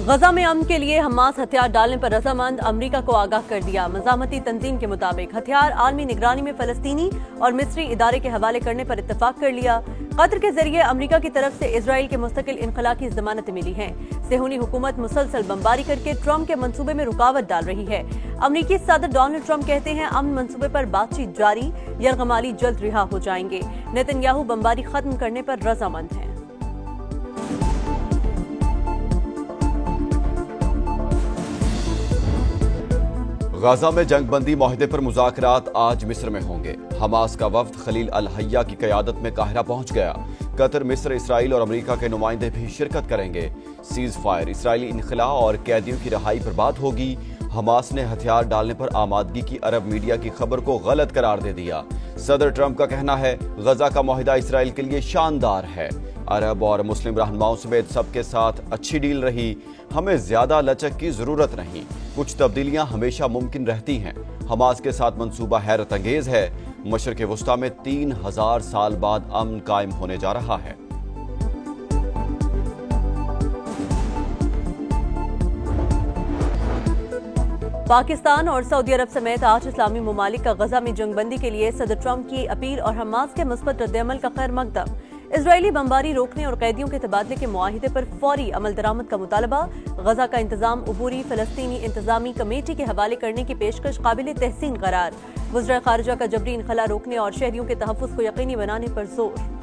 गजा में अमन के लिए हमास हथियार डालने पर रजामंद, अमेरिका को आगाह कर दिया। मज़ामती तंजीम के मुताबिक हथियार आर्मी निगरानी में फलस्तीनी और मिस्री इदारे के हवाले करने पर इत्तेफाक कर लिया। कतर के जरिए अमेरिका की तरफ से इजराइल के मुस्तकिल इनखला की जमानतें मिली हैं। सेहूनी हुकूमत मुसलसल बमबारी करके ट्रंप के मंसूबे में रुकावट डाल रही है। अमेरिकी सदर डोनाल्ड ट्रंप कहते हैं अमन मंसूबे पर बातचीत जारी, यरगमाली जल्द रिहा हो जाएंगे। नेतन्याहू बमबारी खत्म करने पर रजामंद हैं। गाजा में जंगबंदी मुआहदे पर मुज़ाकरात आज मिस्र में होंगे। हमास का वफ्द खलील अल हय्या की क़यादत में काहिरा पहुंच गया। कतर, मिस्र, इसराइल और अमेरिका के नुमाइंदे भी शिरकत करेंगे। सीज फायर, इसराइली इनखला और कैदियों की रिहाई पर बात होगी। हमास ने हथियार डालने पर आमादगी की अरब मीडिया की खबर को गलत करार दे दिया। सदर ट्रंप का कहना है गजा का मुआहदा इसराइल के लिए शानदार है। अरब और मुस्लिम रहनुमाओं समेत सबके साथ अच्छी डील रही। हमें ज्यादा लचक की जरूरत नहीं। कुछ तब्दीलियां हमेशा मुमकिन रहती हैं। हमास के साथ मंसूबा हैरत अंगेज है। मशरिक़ वुस्ता में 3000 साल बाद अमन कायम होने जा रहा है। पाकिस्तान और सऊदी अरब समेत 8 इस्लामी ममालिक का गजा में जंगबंदी के लिए सदर ट्रंप की अपील और हमास के मुस्बत रद्द-ए-अमल का खैर मकदम। इजरायली बमबारी रोकने और कैदियों के तबादले के मुआहिदे पर फौरी अमल दरामद का मुतालबा। गजा का इंतजाम उबूरी फलस्तीनी इंतजामी कमेटी के हवाले करने की पेशकश काबिल तहसीन करार। वज़ीर खारिजा का जबरी इनखला रोकने और शहरियों के तहफ़्फ़ुज़ को यकीनी बनाने पर जोर।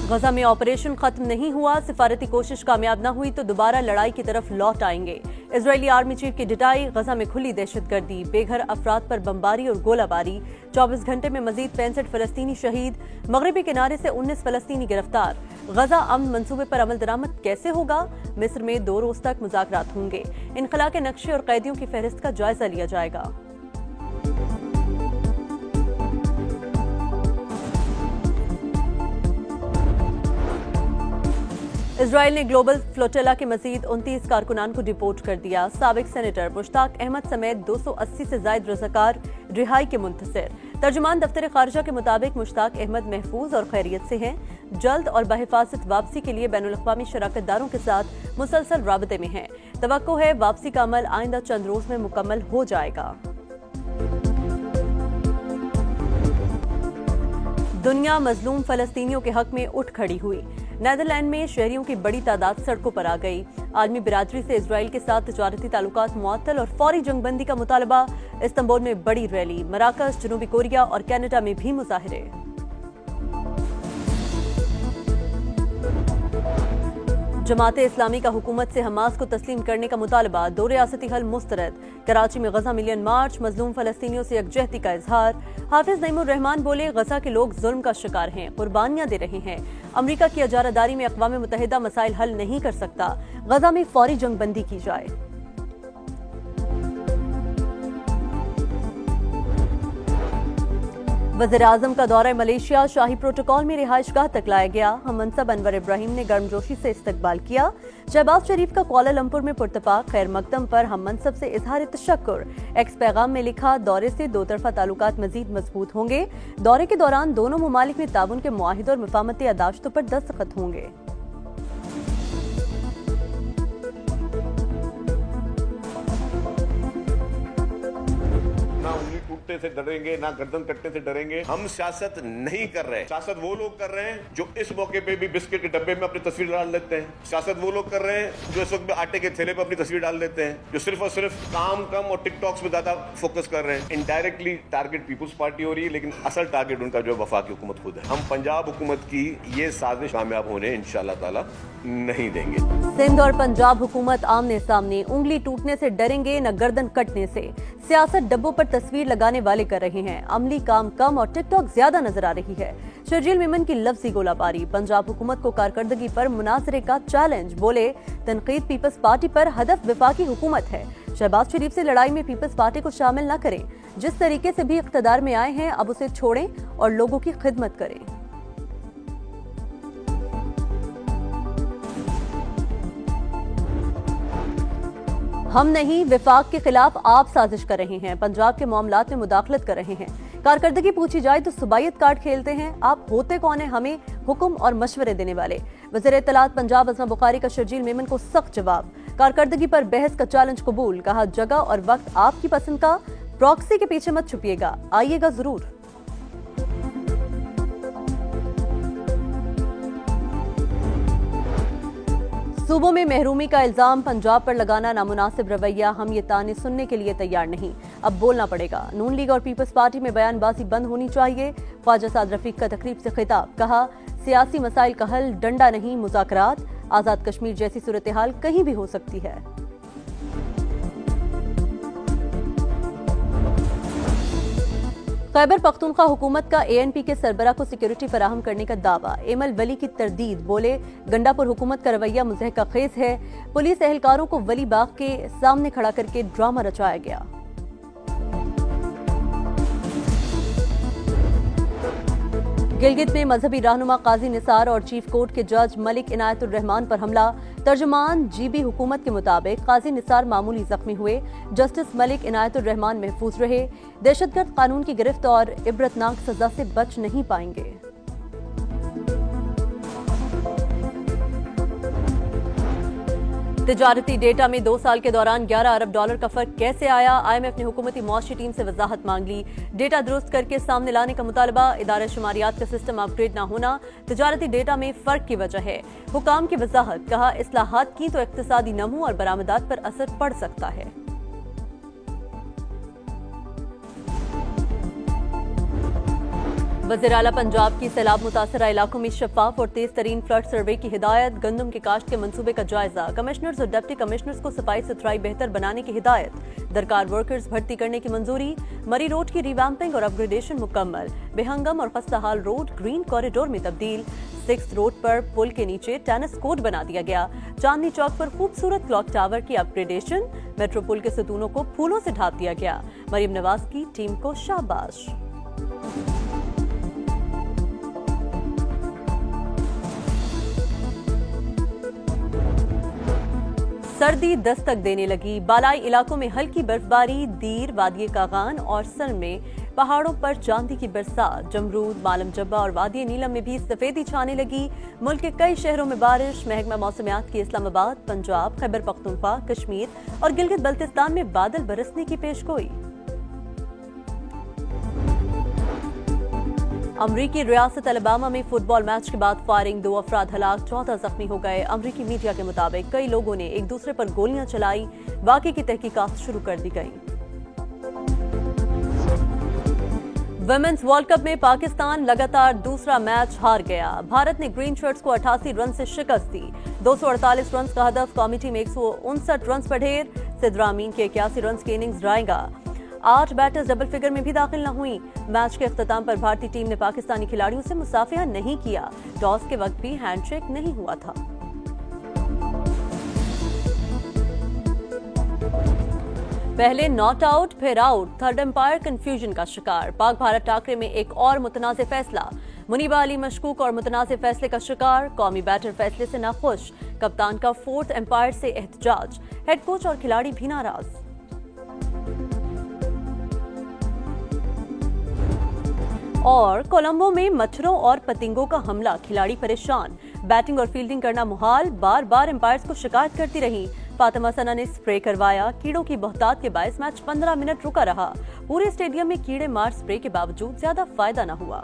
गजा में ऑपरेशन खत्म नहीं हुआ, सिफारती कोशिश कामयाब न हुई तो दोबारा लड़ाई की तरफ लौट आएंगे। इजरायली आर्मी चीफ की डिटाई, गजा में खुली दहशतगर्दी, बेघर अफराद पर बमबारी और गोलाबारी। 24 घंटे में मजीद 65 फलस्तीनी शहीद, मगरबी किनारे से 19 फलस्तीनी गिरफ्तार। गजा अमन मंसूबे पर अमल दरामद कैसे होगा? मिस्र में 2 रोज तक मुज़ाकरात होंगे। इनखला के नक्शे और कैदियों की फहरिस्त का जायजा लिया जाएगा। इजराइल ने ग्लोबल फ्लोटिला के मजीद 29 कारकुनान को डिपोर्ट कर दिया। साबिक सेनेटर मुश्ताक अहमद समेत 280 से जायद रज़ाकार रिहाई के मुंतज़िर। तर्जुमान दफ्तर खारिजा के मुताबिक मुश्ताक अहमद महफूज और खैरियत से हैं। जल्द और बहिफाजत वापसी के लिए बैनुल-अक़वामी शराकतदारों के साथ मुसलसल राबते में हैं। तवक्को है वापसी का अमल आइंदा चंद रोज में मुकम्मल हो जाएगा। दुनिया मजलूम फलस्तीनियों के हक में उठ खड़ी हुई। नीदरलैंड में शहरियों की बड़ी तादाद सड़कों पर आ गई। आलमी बिरादरी से इजराइल के साथ तिजारती ताल्लुकात मुअत्तल और फौरी जंगबंदी का मुतालबा। इस्तांबुल में बड़ी रैली, मराकश, जनूबी कोरिया और कनाडा में भी मुजाहिरे। जमाते इस्लामी का हुकूमत से हमास को तस्लीम करने का मुतालबा, 2 रियासती हल मुस्तरद। कराची में गजा मिलियन मार्च, मजलूम फलस्तीनियों से यकजहती का इजहार। हाफिज नईमुर रहमान बोले गजा के लोग जुल्म का शिकार हैं, कुर्बानियां दे रहे हैं। अमेरिका की इजारादारी में अक़वाम मुत्तहिदा मसाइल हल नहीं कर सकता। गजा में फौरी जंगबंदी की जाए। वज़ीर-ए-आज़म का दौरा मलेशिया, शाही प्रोटोकॉल में रिहाइशगाह तक लाया गया। हम मनसब अनवर इब्राहिम ने गर्मजोशी से इस्तकबाल किया। शहबाज शरीफ का कुआलालंपुर में पुरतपाक खैर मकदम पर हम मनसब से इजहार तशक्कुर। एक्स पैगाम में लिखा, दौरे से 2 तरफा ताल्लुकात मजीद मजबूत होंगे। दौरे के दौरान दोनों ममालिक में ताउन के मुआहिदों और मुफाहमती अदाश्तों पर दस्तखत होंगे। से डरेंगे ना गर्दन कटने से डरेंगे। हम सियासत नहीं कर रहे। सियासत वो लोग कर रहे हैं जो इस मौके पे भी बिस्किट के डब्बे में अपनी तस्वीर डाल लेते हैं। सियासत वो लोग कर रहे हैं जो इस वक्त आटे के थैले पे अपनी तस्वीर डाल देते हैं, जो सिर्फ और सिर्फ काम कम और टिकटॉक्स में ज्यादा फोकस कर रहे हैं। इनडायरेक्टली टारगेट पीपुल्स पार्टी हो रही है, लेकिन असल टारगेट उनका जो वफाकी हुकूमत खुद है। हम पंजाब हुकूमत की ये साजिश कामयाब होने इंशाअल्लाह ताला नहीं देंगे। सिंध और पंजाब हुकूमत आमने सामने, उंगली टूटने से डरेंगे न गर्दन कटने से। सियासत डब्बों पर तस्वीर लगाने वाले कर रहे हैं, अमली काम कम और टिकटॉक ज्यादा नजर आ रही है। शर्जील मेमन की लफ्जी गोलाबारी, पंजाब हुकूमत को कारकर्दगी पर मुनाजरे का चैलेंज। बोले, तनकीद पीपल्स पार्टी पर हदफ वफाकी हुकूमत है। शहबाज शरीफ से लड़ाई में पीपल्स पार्टी को शामिल न करें। जिस तरीके से भी इख्तिदार में आए हैं अब उसे छोड़ें और लोगों की खिदमत करें। हम नहीं, विफाक के खिलाफ आप साजिश कर रहे हैं, पंजाब के मामलात में मुदाखलत कर रहे हैं। कारकर्दगी पूछी जाए तो सुबायत कार्ड खेलते हैं। आप होते कौन है हमें हुक्म और मशवरे देने वाले? वज़ीर इत्तलात पंजाब अज़मा बुखारी का शर्जील मेमन को सख्त जवाब। कारकर्दगी पर बहस का चैलेंज कबूल, कहा जगह और वक्त आपकी पसंद का, प्रॉक्सी के पीछे मत छुपिएगा, आइएगा जरूर। सूबों में महरूमी का इल्जाम पंजाब पर लगाना नामुनासिब रवैया, हम ये ताने सुनने के लिए तैयार नहीं, अब बोलना पड़ेगा। नून लीग और पीपल्स पार्टी में बयानबाजी बंद होनी चाहिए। ख्वाजा साद रफीक का तकरीब से खिताब, कहा सियासी मसाइल का हल डंडा नहीं मुज़ाकरात, आजाद कश्मीर जैसी सूरत हाल कहीं भी हो सकती है। खैबर पख्तूनख्वा हुकूमत का ANP के सरबरा को सिक्योरिटी फराहम करने का दावा, एमल वली की तरदीद, बोले गंडापुर हुकूमत का रवैया मुज़हक़-खेज़ है। पुलिस एहलकारों को वली बाग के सामने खड़ा करके ड्रामा रचाया गया। गिलगित में मजहबी रहनुमा काजी निसार और चीफ कोर्ट के जज मलिक इनायतुर रहमान पर हमला। तर्जुमान GB हुकूमत के मुताबिक काजी निसार मामूली जख्मी हुए, जस्टिस मलिक इनायतुर रहमान महफूज रहे। दहशतगर्द कानून की गिरफ्त और इबरतनाक सजा से बच नहीं पाएंगे। तिजारती डेटा में 2 साल के दौरान $11 अरब का फर्क कैसे आया? IMF ने हुकूमती मुआशी टीम से वजाहत मांग ली। डेटा दुरुस्त करके सामने लाने का मुतालबा, इदारे शुमारियात का सिस्टम अपग्रेड न होना तिजारती डेटा में फर्क की वजह है। हुकाम की वजाहत, कहा इस्लाहात की तो इक्तिसादी नमू और बरामदात पर असर पड़ सकता है। वज़ीर आला पंजाब की सैलाब मुतासरा इलाकों में शफाफ और तेज तरीन फ्लड सर्वे की हिदायत। गंदम के काश्त के मंसूबे का जायजा, कमिश्नर्स और डिप्टी कमिश्नर्स को सफाई सुथराई बेहतर बनाने की हिदायत। दरकार वर्कर्स भर्ती करने की मंजूरी। मरी रोड की रिवैम्पिंग और अपग्रेडेशन मुकम्मल। बेहंगम और खस्ताहाल रोड ग्रीन कॉरिडोर में तब्दील। 6th रोड पर पुल के नीचे टेनिस कोर्ट बना दिया गया। चांदनी चौक पर खूबसूरत क्लॉक टावर की अपग्रेडेशन। मेट्रो पुल के सतूनों को फूलों से ढाप दिया गया। मरियम नवाज की टीम को शाबाश। सर्दी दस्तक देने लगी, बालाई इलाकों में हल्की बर्फबारी। दीर, वादिये कागान और सन में पहाड़ों पर चांदी की बरसात। जमरूद, मालम जब्बा और वादिये नीलम में भी सफेदी छाने लगी। मुल्क के कई शहरों में बारिश। महकमा मौसमियात की इस्लामाबाद, पंजाब, खैबर पख्तूनख्वा, कश्मीर और गिलगित बल्तिस्तान में बादल बरसने की पेशगोई। अमरीकी रियासत अलबामा में फुटबॉल मैच के बाद फायरिंग, 2 अफराद हलाक, 14 जख्मी हो गए। अमरीकी मीडिया के मुताबिक कई लोगों ने एक दूसरे पर गोलियां चलाई। वाक़े की तहकीकात शुरू कर दी गई। वुमेन्स वर्ल्ड कप में पाकिस्तान लगातार दूसरा मैच हार गया। भारत ने ग्रीन शर्ट्स को 88 रन से शिकस्त दी। 248 रन का हदफ, कौमी टीम 159 रन पर ढेर। सिद्रामीन के 81 रन की इनिंग्स ड्राएगा। 8 बैटर्स डबल फिगर में भी दाखिल न हुई। मैच के अख्ताम पर भारतीय टीम ने पाकिस्तानी खिलाड़ियों से मुसाफिहा नहीं किया। टॉस के वक्त भी हैंडशेक नहीं हुआ था। पहले नॉट आउट फिर आउट, थर्ड एम्पायर कंफ्यूजन का शिकार। पाक भारत टाकरे में एक और मुतनाज़ फैसला। मुनीबा अली मशकूक और मुतनाज़ फैसले का शिकार। कौमी बैटर फैसले से नाखुश। कप्तान का 4th एम्पायर से एहतजाज। हेड कोच और खिलाड़ी भी नाराज। और कोलंबो में मच्छरों और पतिंगों का हमला, खिलाड़ी परेशान। बैटिंग और फील्डिंग करना मुहाल, बार बार एम्पायर्स को शिकायत करती रही। फातिमा सना ने स्प्रे करवाया। कीड़ों की बहुतात के बायस मैच 15 मिनट रुका रहा। पूरे स्टेडियम में कीड़े मार स्प्रे के बावजूद ज्यादा फायदा न हुआ।